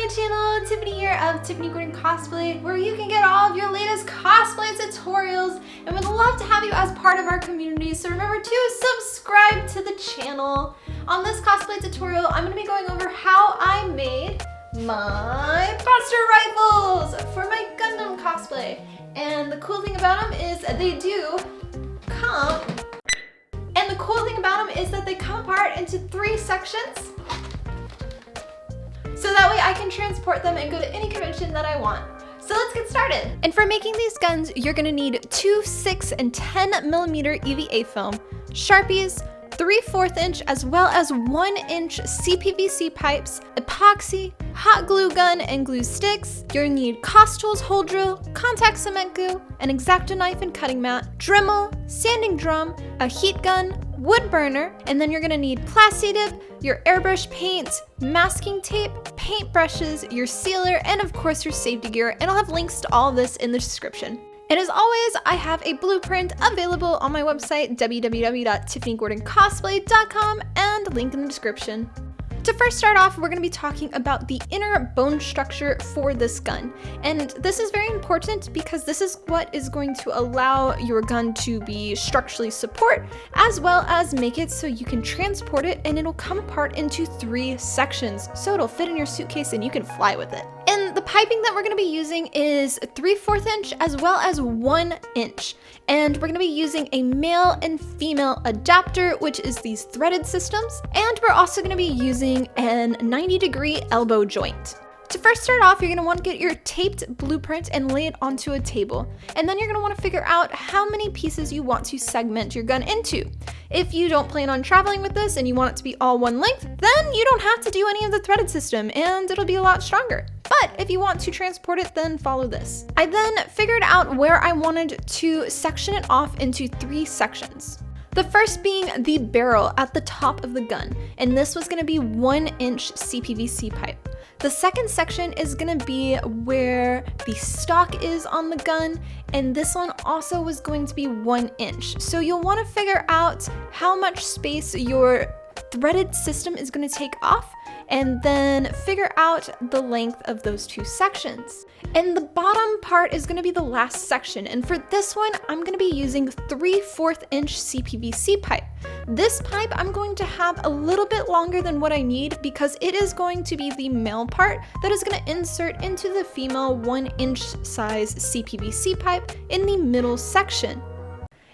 my channel, Tiffany here of Tiffany Gordon Cosplay, where you can get all of your latest cosplay tutorials and would love to have you as part of our community, so remember to subscribe to the channel. On this cosplay tutorial, I'm going to be going over how I made my Buster Rifles for my Gundam cosplay. And the cool thing about them is they do come, and the cool thing about them is that they come apart into 3 sections. So that way I can transport them and go to any convention that I want. So let's get started. And for making these guns, you're gonna need 2 6 and 10mm EVA foam, Sharpies, 3/4 inch as well as 1 inch CPVC pipes, epoxy, hot glue gun and glue sticks. You're gonna need Costools hole drill, contact cement glue, an X-Acto knife and cutting mat, Dremel, sanding drum, a heat gun, wood burner, and then you're gonna need Plasti Dip, your airbrush paint, masking tape, paint brushes, your sealer, and of course your safety gear, and I'll have links to all of this in the description. And as always, I have a blueprint available on my website, www.tiffanyGordonCosplay.com, and link in the description. To first start off, we're going to be talking about the inner bone structure for this gun. And this is very important because this is what is going to allow your gun to be structurally support, as well as make it so you can transport it and it'll come apart into 3 sections. So it'll fit in your suitcase and you can fly with it. And the piping that we're going to be using is 3/4 inch as well as 1 inch. And we're going to be using a male and female adapter, which is these threaded systems. And we're also going to be using a 90-degree elbow joint. To first start off, you're going to want to get your taped blueprint and lay it onto a table. And then you're going to want to figure out how many pieces you want to segment your gun into. If you don't plan on traveling with this and you want it to be all one length, then you don't have to do any of the threaded system and it'll be a lot stronger. But if you want to transport it, then follow this. I then figured out where I wanted to section it off into 3 sections. The first being the barrel at the top of the gun, and this was going to be 1 inch CPVC pipe. The second section is going to be where the stock is on the gun, and this one also was going to be 1 inch. So you'll want to figure out how much space your threaded system is going to take off, and then figure out the length of those 2 sections. And the bottom part is going to be the last section, and for this one I'm going to be using 3/4 inch CPVC pipe. This pipe I'm going to have a little bit longer than what I need because it is going to be the male part that is going to insert into the female 1 inch size CPVC pipe in the middle section.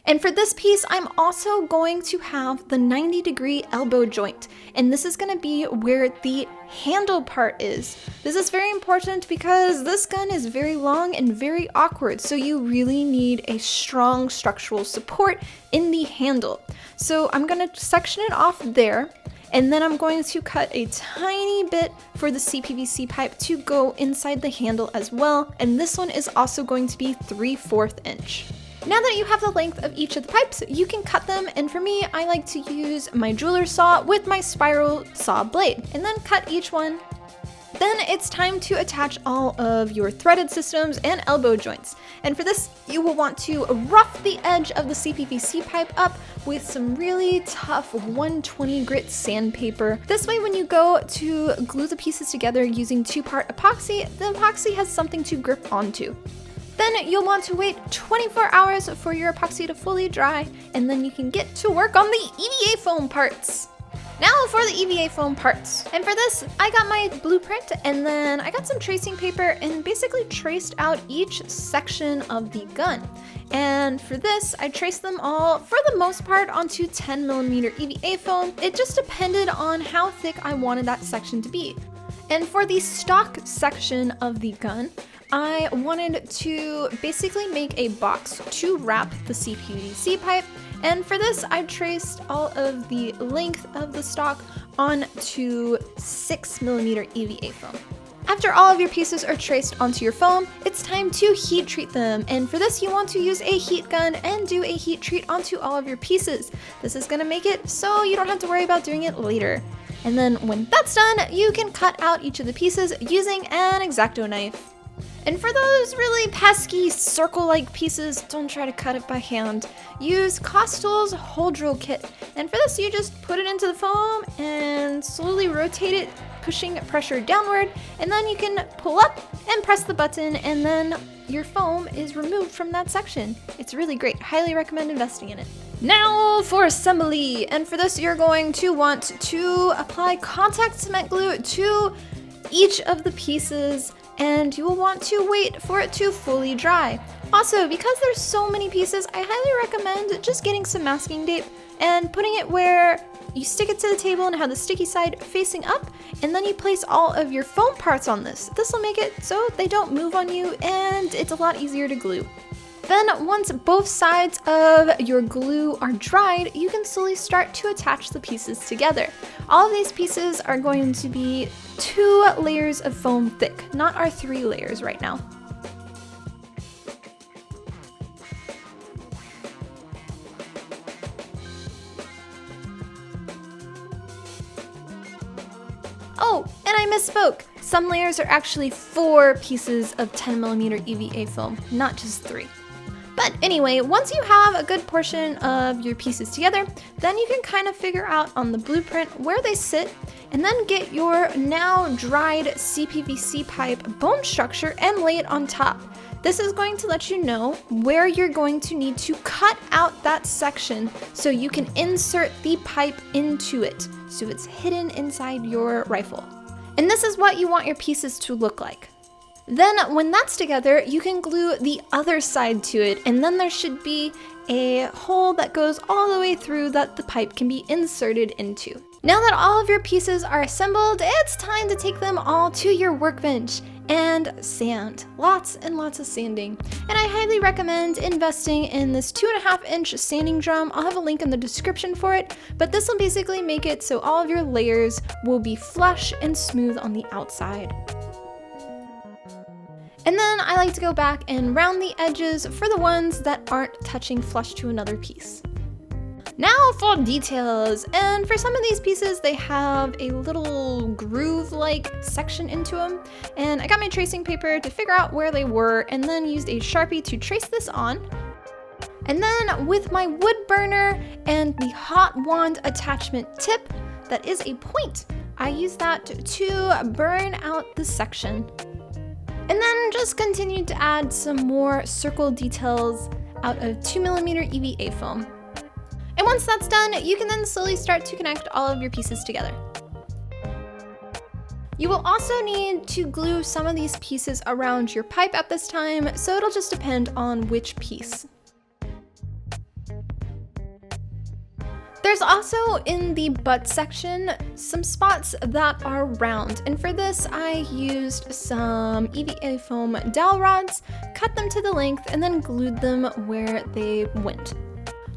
And for this piece, I'm also going to have the 90-degree elbow joint, and this is going to be where the handle part is. This is very important because this gun is very long and very awkward, so you really need a strong structural support in the handle. So I'm going to section it off there, and then I'm going to cut a tiny bit for the CPVC pipe to go inside the handle as well, and this one is also going to be 3/4 inch. Now that you have the length of each of the pipes, you can cut them, and for me, I like to use my jeweler saw with my spiral saw blade, and then cut each one. Then it's time to attach all of your threaded systems and elbow joints. And for this, you will want to rough the edge of the CPVC pipe up with some really tough 120 grit sandpaper. This way, when you go to glue the pieces together using 2-part epoxy, the epoxy has something to grip onto. Then you'll want to wait 24 hours for your epoxy to fully dry, and then you can get to work on the EVA foam parts. Now for the EVA foam parts. And for this, I got my blueprint, and then I got some tracing paper and basically traced out each section of the gun. And for this, I traced them all, for the most part, onto 10mm EVA foam. It just depended on how thick I wanted that section to be. And for the stock section of the gun, I wanted to basically make a box to wrap the CPVC pipe, and for this I traced all of the length of the stock onto 6mm EVA foam. After all of your pieces are traced onto your foam, it's time to heat treat them, and for this you want to use a heat gun and do a heat treat onto all of your pieces. This is going to make it so you don't have to worry about doing it later. And then when that's done, you can cut out each of the pieces using an X-Acto knife. And for those really pesky circle-like pieces, don't try to cut it by hand. Use Costools hole drill kit. And for this, you just put it into the foam and slowly rotate it pushing pressure downward, and then you can pull up and press the button, and then your foam is removed from that section. It's really great. Highly recommend investing in it. Now for assembly, and for this you're going to want to apply contact cement glue to each of the pieces, and you will want to wait for it to fully dry. Also, because there's so many pieces, I highly recommend just getting some masking tape and putting it where you stick it to the table and have the sticky side facing up, and then you place all of your foam parts on this. This will make it so they don't move on you, and it's a lot easier to glue. Then once both sides of your glue are dried, you can slowly start to attach the pieces together. All of these pieces are going to be 2 layers of foam thick, not our 3 layers right now. Oh, and I misspoke. Some layers are actually 4 pieces of 10mm EVA foam, not just 3. But anyway, once you have a good portion of your pieces together, then you can kind of figure out on the blueprint where they sit, and then get your now dried CPVC pipe bone structure and lay it on top. This is going to let you know where you're going to need to cut out that section so you can insert the pipe into it, so it's hidden inside your rifle. And this is what you want your pieces to look like. Then when that's together, you can glue the other side to it, and then there should be a hole that goes all the way through that the pipe can be inserted into. Now that all of your pieces are assembled, it's time to take them all to your workbench and sand. Lots and lots of sanding. And I highly recommend investing in this 2.5-inch sanding drum. I'll have a link in the description for it, but this will basically make it so all of your layers will be flush and smooth on the outside. And then I like to go back and round the edges for the ones that aren't touching flush to another piece. Now for details, and for some of these pieces they have a little groove-like section into them, and I got my tracing paper to figure out where they were and then used a Sharpie to trace this on. And then with my wood burner and the hot wand attachment tip that is a point, I use that to burn out the section. And then just continued to add some more circle details out of 2mm EVA foam. And once that's done, you can then slowly start to connect all of your pieces together. You will also need to glue some of these pieces around your pipe at this time, so it'll just depend on which piece. There's also in the butt section some spots that are round, and for this I used some EVA foam dowel rods, cut them to the length, and then glued them where they went.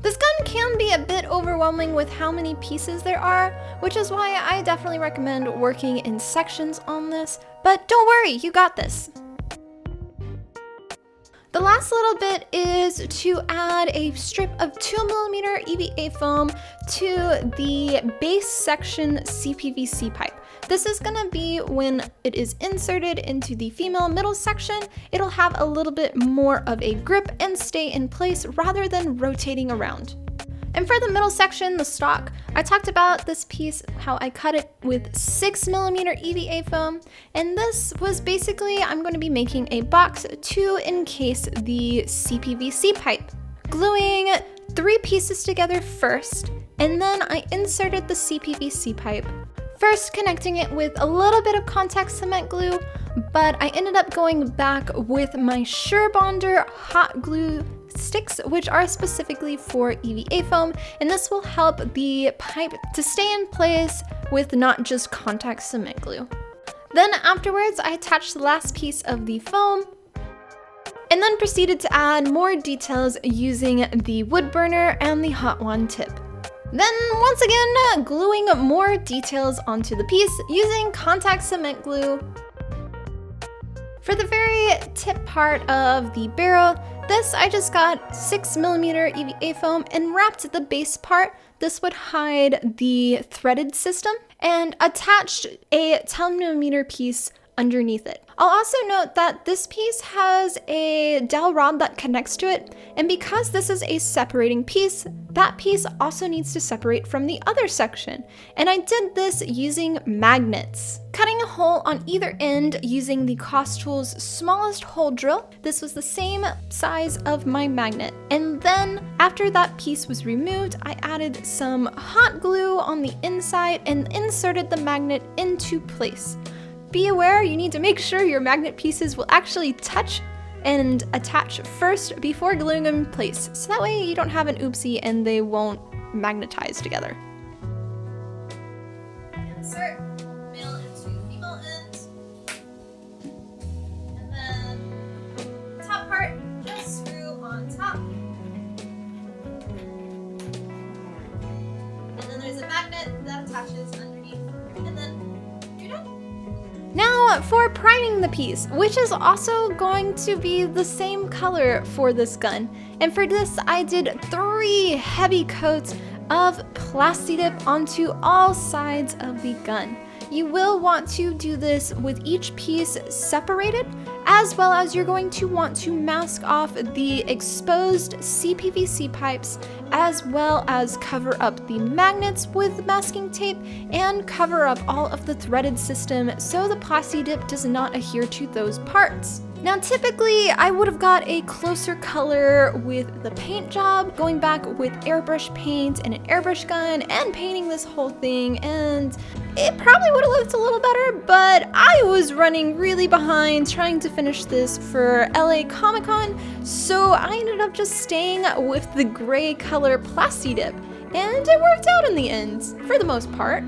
This gun can be a bit overwhelming with how many pieces there are, which is why I definitely recommend working in sections on this, but don't worry, you got this. The last little bit is to add a strip of 2mm EVA foam to the base section CPVC pipe. This is gonna be when it is inserted into the female middle section, it'll have a little bit more of a grip and stay in place rather than rotating around. And for the middle section, the stock, I talked about this piece, how I cut it with 6mm EVA foam, and this was basically, I'm going to be making a box to encase the CPVC pipe. Gluing 3 pieces together first, and then I inserted the CPVC pipe. First connecting it with a little bit of contact cement glue, but I ended up going back with my SureBonder hot glue sticks, which are specifically for EVA foam, and this will help the pipe to stay in place with not just contact cement glue. Then afterwards, I attached the last piece of the foam and then proceeded to add more details using the wood burner and the hot wand tip. Then once again, gluing more details onto the piece using contact cement glue. For the very tip part of the barrel, this I just got 6mm EVA foam and wrapped the base part. This would hide the threaded system, and attached a 10mm piece underneath it. I'll also note that this piece has a dowel rod that connects to it, and because this is a separating piece, that piece also needs to separate from the other section. And I did this using magnets. Cutting a hole on either end using the COSTools smallest hole drill. This was the same size of my magnet. And then after that piece was removed, I added some hot glue on the inside and inserted the magnet into place. Be aware, you need to make sure your magnet pieces will actually touch and attach first before gluing them in place. So that way you don't have an oopsie and they won't magnetize together. Insert male into female end. And then top part, just screw on top. And then there's a magnet that attaches underneath. And then you're done. Now for priming the piece, which is also going to be the same color for this gun. And for this, I did 3 heavy coats of Plastidip onto all sides of the gun. You will want to do this with each piece separated, as well as you're going to want to mask off the exposed CPVC pipes, as well as cover up the magnets with masking tape and cover up all of the threaded system so the Plastidip does not adhere to those parts. Now typically I would have got a closer color with the paint job, going back with airbrush paint and an airbrush gun and painting this whole thing, and it probably would have looked a little better, but I was running really behind trying to finish this for LA Comic Con, so I ended up just staying with the gray color Plastidip, and it worked out in the end, for the most part.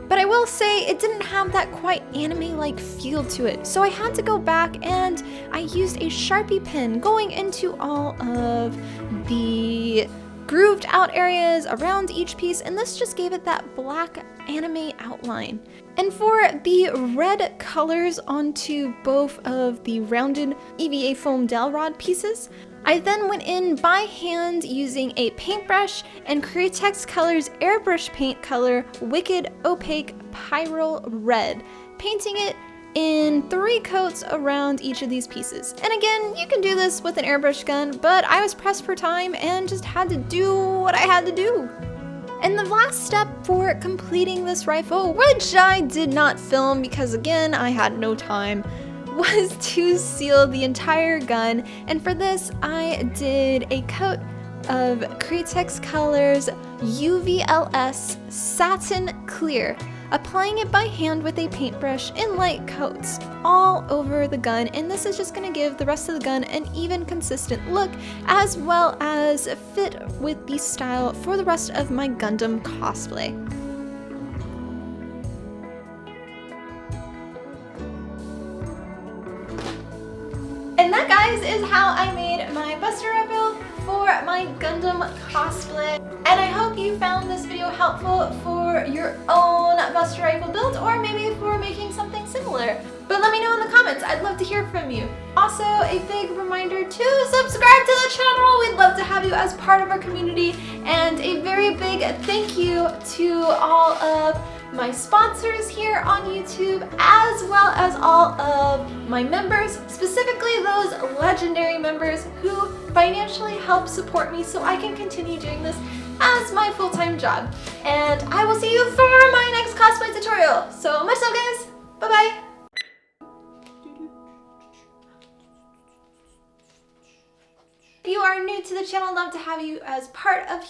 But I will say it didn't have that quite anime-like feel to it, so I had to go back and I used a Sharpie pen going into all of the grooved out areas around each piece, and this just gave it that black anime outline. And for the red colors onto both of the rounded EVA foam dowel rod pieces, I then went in by hand using a paintbrush and Createx Colors airbrush paint color Wicked Opaque Pyral Red, painting it in 3 coats around each of these pieces. And again, you can do this with an airbrush gun, but I was pressed for time and just had to do what I had to do. And the last step for completing this rifle, which I did not film because again, I had no time, was to seal the entire gun. And for this, I did a coat of Createx Colors UVLS Satin Clear, applying it by hand with a paintbrush in light coats all over the gun, and this is just going to give the rest of the gun an even consistent look, as well as fit with the style for the rest of my Gundam cosplay. And that, guys, is how I made my Buster Rifle for my Gundam cosplay. And I hope you found this video helpful for your own Buster Rifle build, or maybe for making something similar. But let me know in the comments, I'd love to hear from you. Also, a big reminder to subscribe to the channel. We'd love to have you as part of our community. And a very big thank you to all of my sponsors here on YouTube, as well as all of my members, specifically those legendary members who financially help support me so I can continue doing this as my full-time job. And I will see you for my next cosplay tutorial. So much love, guys. Bye-bye. If you are new to the channel, I'd love to have you as part of